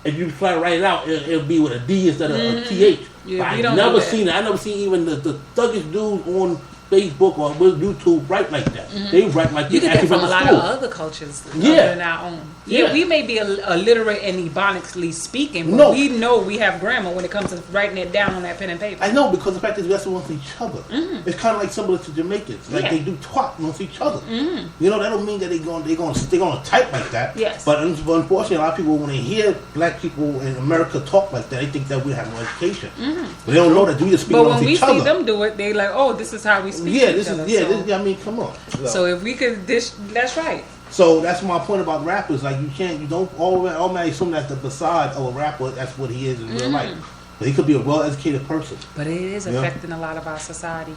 if you try to write it out, it'll be with a D instead of a TH. Yeah, I never seen it. I never seen even the thuggish dudes on Facebook or with YouTube write like that. They write like you get that from a lot school. of other cultures other than our own. Yeah, we may be illiterate and ebonically speaking, but we know we have grammar when it comes to writing it down on that pen and paper. I know, because the fact is we have to amongst each other. It's kind of like similar to Jamaicans, like they do twat amongst each other. You know, that don't mean that they're gonna type like that. Yes. But unfortunately, a lot of people, when they hear black people in America talk like that, they think that we have more education. But they don't know that we just speak amongst each other. But when we see them do it, they like, oh, this is how we speak. Yeah, this is I mean, come on. So if we could that's right. So that's my point about rappers. Like, you don't automatically assume that's the facade of a rapper. That's what he is in real life. But he could be a well-educated person. But it is affecting a lot of our society.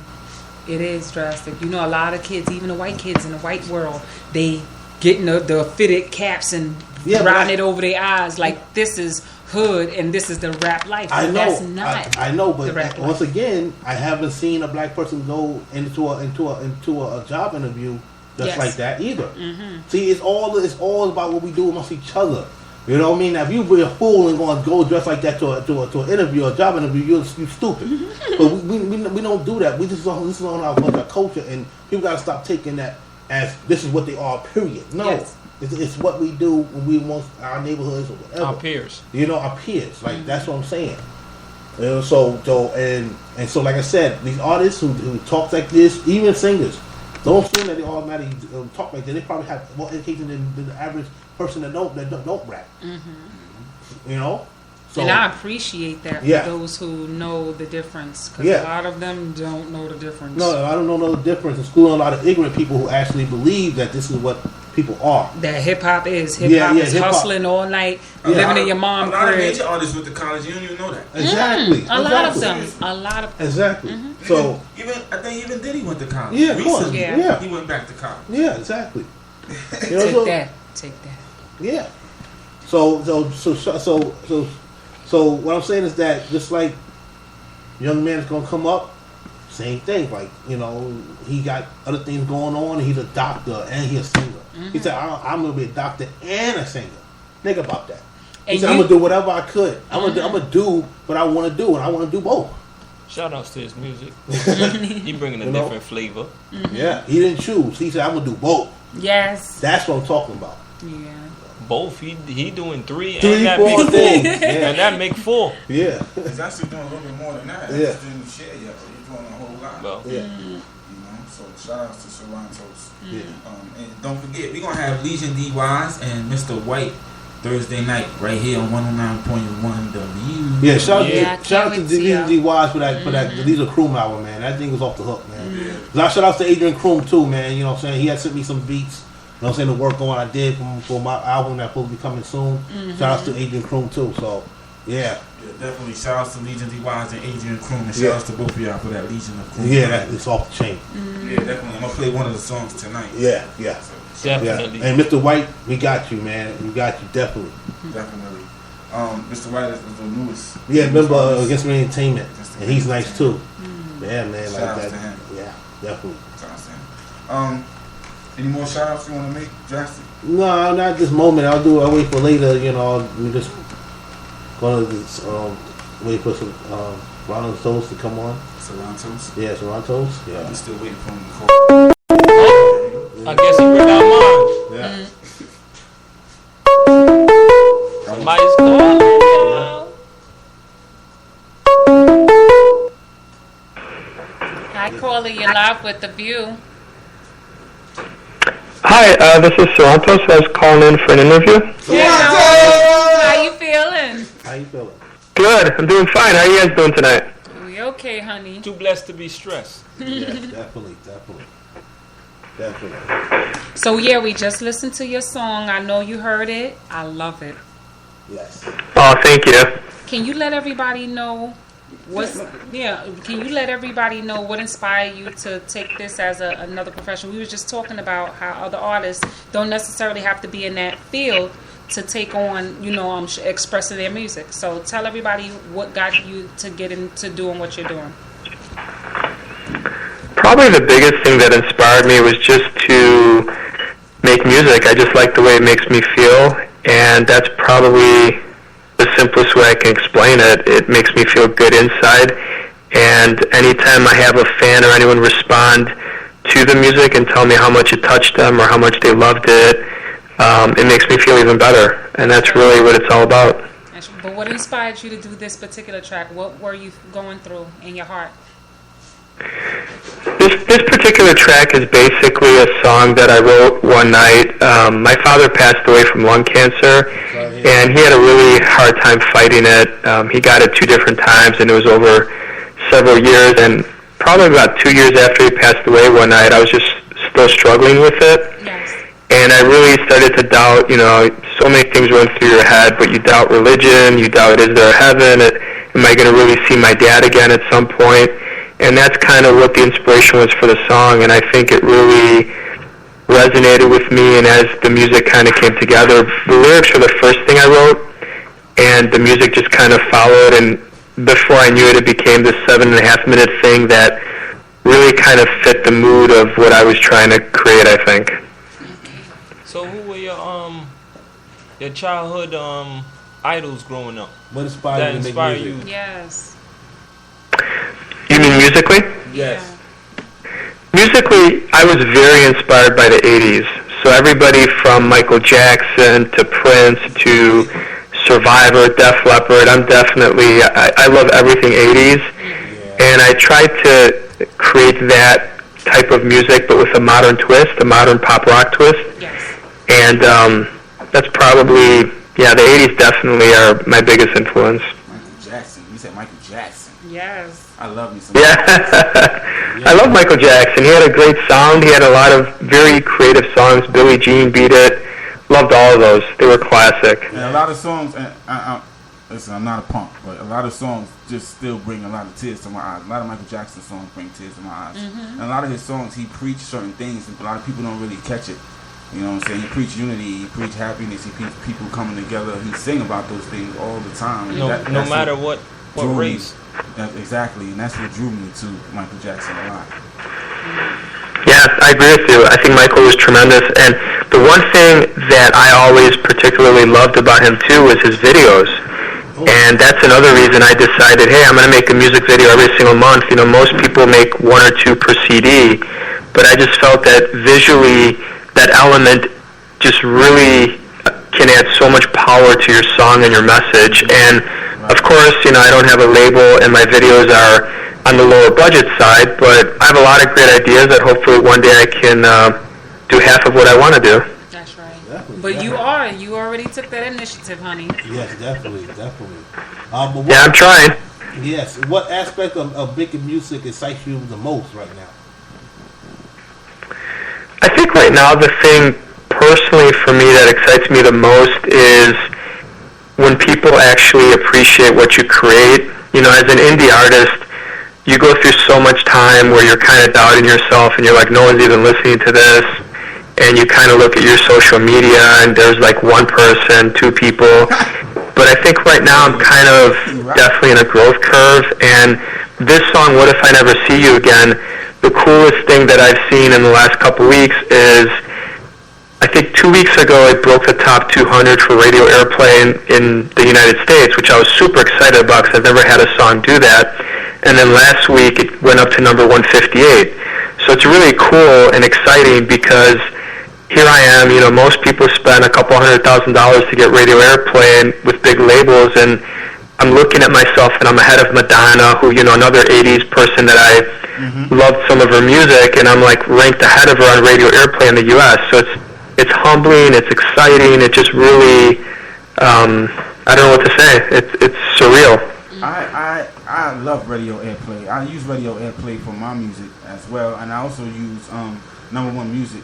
It is drastic. You know, a lot of kids, even the white kids in the white world, they getting the fitted caps and riding it over their eyes like this is hood and this is the rap life. I know. That's not. I know, but once again, I haven't seen a black person go into a job interview just like that either. See, it's all about what we do amongst each other. You know what I mean? Now, if you be a fool and going to go dress like that to an interview, a job interview, you're stupid. But we don't do that. This is on our culture, and people got to stop taking that as this is what they are. Period. No, it's what we do when we want our neighborhoods or whatever. Our peers. You know, our peers. Like that's what I'm saying. You know, so like I said, these artists who talk like this, even singers, don't assume that they automatically talk like that. They probably have more education than the average person that don't rap. You know? So, and I appreciate that for those who know the difference. Because a lot of them don't know the difference. No, I don't know the difference. In school, a lot of ignorant people who actually believe that this is what people are. That hip-hop is. Hip-hop is hustling all night, living in your mom's crib. A lot of major artists with the college, you don't even know that. Exactly. A lot of them. Exactly. So I think even Diddy went to college. Yeah, of course. Yeah. He went back to college. Yeah, exactly. You know, Take that. Yeah. So what I'm saying is that just like young man is gonna come up, same thing. Like, you know, he got other things going on. He's a doctor and he's a singer. He said, I'm gonna be a doctor and a singer. Think about that. He said, I'm gonna do whatever I could. I'm gonna do what I want to do, and I want to do both. Shout outs to his music. He bringing a different flavor. Yeah, he didn't choose. He said, I'm gonna do both. Yes. That's what I'm talking about. Yeah. Both. He doing three and that 4 things. And that make 4. Yeah. He's actually doing a little bit more than that. Yeah. He just didn't share yet, but he's doing a whole lot. Well, yeah. You know, so shout outs to Serrantos. Yeah. And don't forget, we're gonna have Legion D Wise and Mr. White Thursday night right here on 109.1 W. Yeah, shout out to Legion D Wise for that Legion Kroom album, man. That thing was off the hook, man. Shout out to Adrian Kroom too, man. You know what I'm saying? He had sent me some beats. You know what I'm saying, the work on what I did for my album that's supposed to be coming soon. Shout out to Adrian Kroom too. So yeah, definitely shout out to Legion D Wise and Adrian Kroom, and shout out to both of y'all for that Legion of Kroom. Yeah, it's off the chain. Yeah, definitely. I'm gonna play one of the songs tonight. Yeah. Definitely. Yeah. And Mr. White, we got you, man. We got you, definitely. Definitely. Mr. White is the newest. Yeah, remember Against Me Entertainment, and he's nice too. Yeah, man, shout like out that. to him. Yeah, definitely. Shout out to him. Any more shout outs you want to make, Drastic? No, not at this moment. I'll wait for later. You know, we just gonna wait for some Ronald Toast to come on. Serrantos? Yeah, Serrantos. Yeah. We're still waiting for him to call. I guess he read our minds. Yeah. Somebody's calling. Hi, Caller. You're live with The View. Hi, this is Serrantos. I was calling in for an interview. How you feeling? How you feeling? Good. I'm doing fine. How are you guys doing tonight? We okay, honey. Too blessed to be stressed. Yeah, definitely. So yeah, we just listened to your song. I know you heard it. I love it. Yes. Oh, thank you. Can you let everybody know Can you let everybody know what inspired you to take this as another profession? We were just talking about how other artists don't necessarily have to be in that field to take on, expressing their music. So tell everybody what got you to get into doing what you're doing. Probably the biggest thing that inspired me was just to make music. I just like the way it makes me feel, and that's probably the simplest way I can explain it. It makes me feel good inside. And anytime I have a fan or anyone respond to the music and tell me how much it touched them or how much they loved it, it makes me feel even better. And that's really what it's all about. But what inspired you to do this particular track? What were you going through in your heart? This particular track is basically a song that I wrote one night. My father passed away from lung cancer, and he had a really hard time fighting it. He got it 2 different times, and it was over several years. And probably about 2 years after he passed away one night, I was just still struggling with it. Yes. And I really started to doubt, so many things run through your head, but you doubt religion, you doubt, is there a heaven? Am I going to really see my dad again at some point? And that's kind of what the inspiration was for the song, and I think it really resonated with me, and as the music kind of came together, the lyrics were the first thing I wrote, and the music just kind of followed, and before I knew it, it became this 7.5-minute thing that really kind of fit the mood of what I was trying to create, I think. So who were your childhood idols growing up? What inspired you to make music? Yes. You mean musically? Yes. Musically, I was very inspired by the 80s. So everybody from Michael Jackson to Prince to Survivor, Def Leppard, I love everything 80s. Yeah. And I tried to create that type of music, but with a modern twist, a modern pop rock twist. Yes. And that's probably, the 80s definitely are my biggest influence. Michael Jackson. You said Michael Jackson. Yes. I love me some. Yeah. I love Michael Jackson. He had a great sound. He had a lot of very creative songs. Billie Jean, Beat It. Loved all of those. They were classic. And a lot of songs, and listen, I'm not a punk, but a lot of songs just still bring a lot of tears to my eyes. A lot of Michael Jackson songs bring tears to my eyes. Mm-hmm. And a lot of his songs, he preached certain things, and a lot of people don't really catch it. You know what I'm saying? He preached unity, he preached happiness, he preached people coming together. He sing about those things all the time. No matter what race. Exactly, and that's what drew me to Michael Jackson a lot. Yeah, I agree with you. I think Michael was tremendous. And the one thing that I always particularly loved about him, too, was his videos. And that's another reason I decided, hey, I'm going to make a music video every single month. Most people make 1 or 2 per CD, but I just felt that visually that element just really can add so much power to your song and your message. And of course, I don't have a label, and my videos are on the lower budget side, but I have a lot of great ideas that hopefully one day I can do half of what I want to do. That's right. Definitely, But definitely. you already took that initiative, honey. Yes, definitely. I'm trying. Yes. What aspect of making music excites you the most right now? I think right now the thing personally for me that excites me the most is when people actually appreciate what you create. As an indie artist, you go through so much time where you're kind of doubting yourself and you're like, no one's even listening to this. And you kind of look at your social media and there's like 1 person, 2 people. But I think right now I'm kind of definitely in a growth curve. And this song, What If I Never See You Again, the coolest thing that I've seen in the last couple weeks is, I think 2 weeks ago it broke the top 200 for radio airplay in the United States, which I was super excited about because I've never had a song do that. And then last week it went up to number 158. So it's really cool and exciting because here I am, most people spend a couple $100,000 to get radio airplay with big labels, and I'm looking at myself and I'm ahead of Madonna, who, another 80s person that I loved some of her music, and I'm like ranked ahead of her on radio airplay in the U.S. So it's humbling, it's exciting, it just really, I don't know what to say. It's surreal. I love radio airplay. I use radio airplay for my music as well, and I also use number 1 music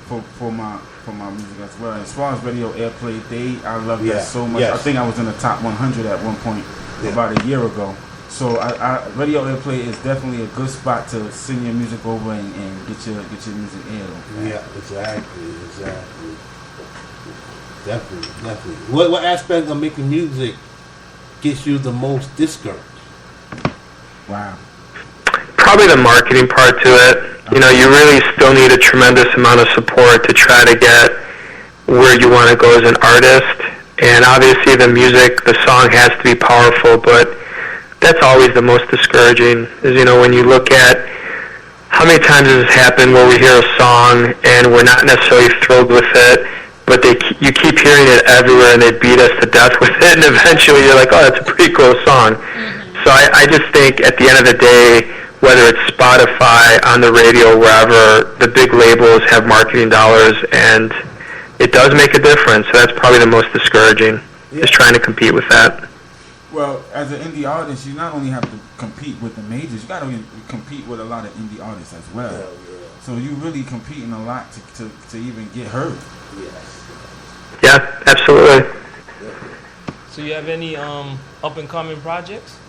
for my music as well. As far as radio airplay, I love that so much. Yes. I think I was in the top 100 at one point about a year ago. So radio airplay is definitely a good spot to send your music over and get your music aired on. Yeah, exactly. Definitely. What aspect of making music gets you the most discouraged? Wow. Probably the marketing part to it. You really still need a tremendous amount of support to try to get where you want to go as an artist. And obviously the music, the song has to be powerful, but that's always the most discouraging, is, when you look at how many times has this happened where we hear a song and we're not necessarily thrilled with it, but you keep hearing it everywhere and they beat us to death with it, and eventually you're like, oh, that's a pretty cool song. So I just think at the end of the day, whether it's Spotify, on the radio, wherever, the big labels have marketing dollars, and it does make a difference. So that's probably the most discouraging, is trying to compete with that. Well, as an indie artist, you not only have to compete with the majors, you got to compete with a lot of indie artists as well. So you really competing a lot to even get heard. Yeah, absolutely. So you have any up and coming projects?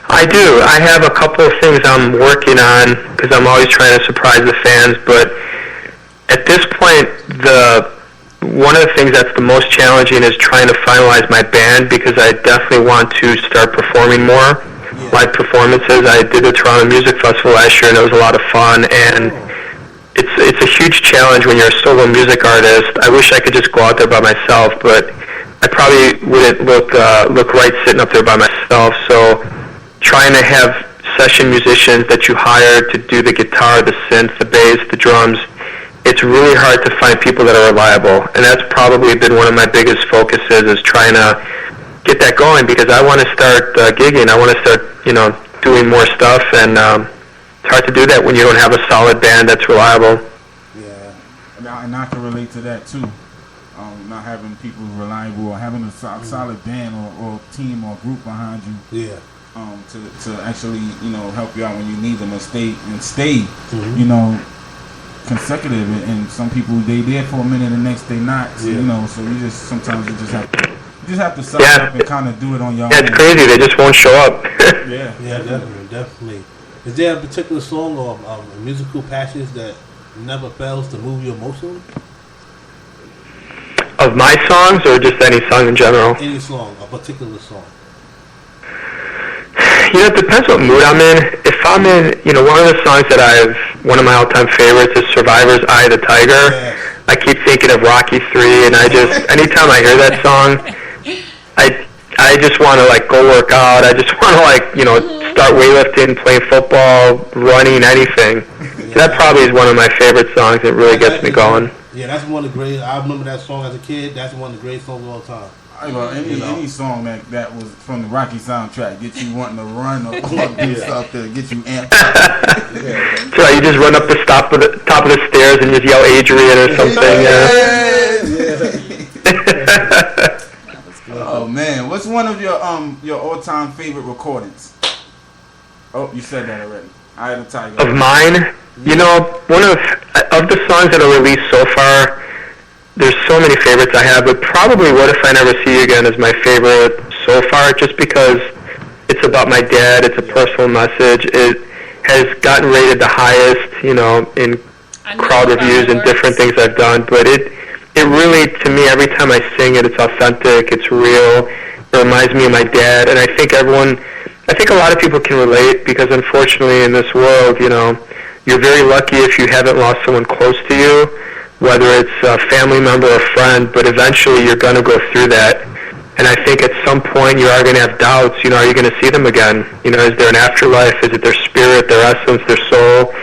I do. I have a couple of things I'm working on because I'm always trying to surprise the fans. But at this point, one of the things that's the most challenging is trying to finalize my band, because I definitely want to start performing more live performances. I did the Toronto Music Festival last year, and it was a lot of fun. And it's a huge challenge when you're a solo music artist. I wish I could just go out there by myself, but I probably wouldn't look right sitting up there by myself. So trying to have session musicians that you hire to do the guitar, the synth, the bass, the drums, it's really hard to find people that are reliable. And that's probably been one of my biggest focuses, is trying to get that going, because I want to start gigging. I want to start, doing more stuff, and it's hard to do that when you don't have a solid band that's reliable. Yeah, and I can relate to that too. Not having people reliable, or having a solid band or team or group behind you. Yeah. To actually, help you out when you need them, and stay, consecutive. And some people, they there for a minute, the next day not. So, so sometimes you just have to suck up and kind of do it on your own. It's crazy. They just won't show up. Yeah, definitely. Is there a particular song or musical passage that never fails to move you emotionally? Of my songs, or just any song in general? Any song, a particular song. It depends what mood I'm in. If I'm in, one of the songs that one of my all-time favorites is Survivor's Eye of the Tiger. Yes. I keep thinking of Rocky III, and anytime I hear that song, I just want to, go work out. I just want to, start weightlifting, playing football, running, anything. So that probably is one of my favorite songs. It really gets me going. Yeah, that's one of the great. I remember that song as a kid. That's one of the great songs of all time. Any song that was from the Rocky soundtrack get you wanting to run or do something, get you amped up. So you just run up the top of the stairs and just yell Adrian or something. Oh man, what's one of your all-time favorite recordings? Oh, you said that already. Eye of the Tiger. Of mine, one of the songs that are released so far. There's so many favorites I have, but probably What If I Never See You Again is my favorite so far, just because it's about my dad. It's a personal message. It has gotten rated the highest, in crowd reviews and different things I've done. But it really, to me, every time I sing it, it's authentic. It's real. It reminds me of my dad, and I think a lot of people can relate, because unfortunately in this world, you're very lucky if you haven't lost someone close to you, whether it's a family member or friend, but eventually you're going to go through that. And I think at some point you are going to have doubts, are you going to see them again? Is there an afterlife? Is it their spirit, their essence, their soul?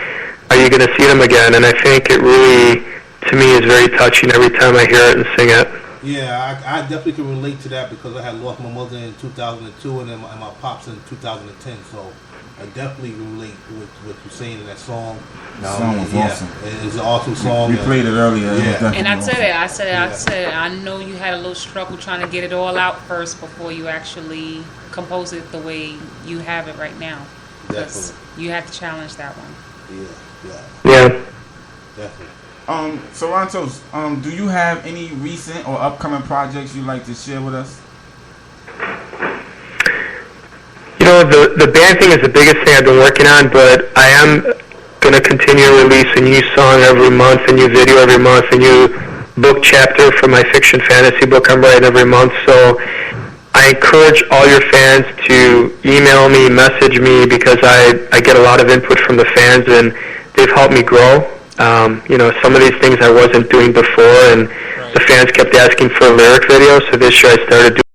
Are you going to see them again? And I think it really, to me, is very touching every time I hear it and sing it. Yeah, I definitely can relate to that, because I had lost my mother in 2002 and then my pops in 2010, so I definitely relate with what you're saying in that song. The song was awesome. It's an awesome song. We played it earlier. Yeah. And I said, I know you had a little struggle trying to get it all out first before you actually compose it the way you have it right now. Because you had to challenge that one. Yeah. Definitely. So Rontos, do you have any recent or upcoming projects you'd like to share with us? The band thing is the biggest thing I've been working on, but I am going to continue to release a new song every month, a new video every month, a new book chapter for my fiction fantasy book I'm writing every month. So I encourage all your fans to email me, message me, because I get a lot of input from the fans, and they've helped me grow. Some of these things I wasn't doing before, and the fans kept asking for a lyric video, so this year I started doing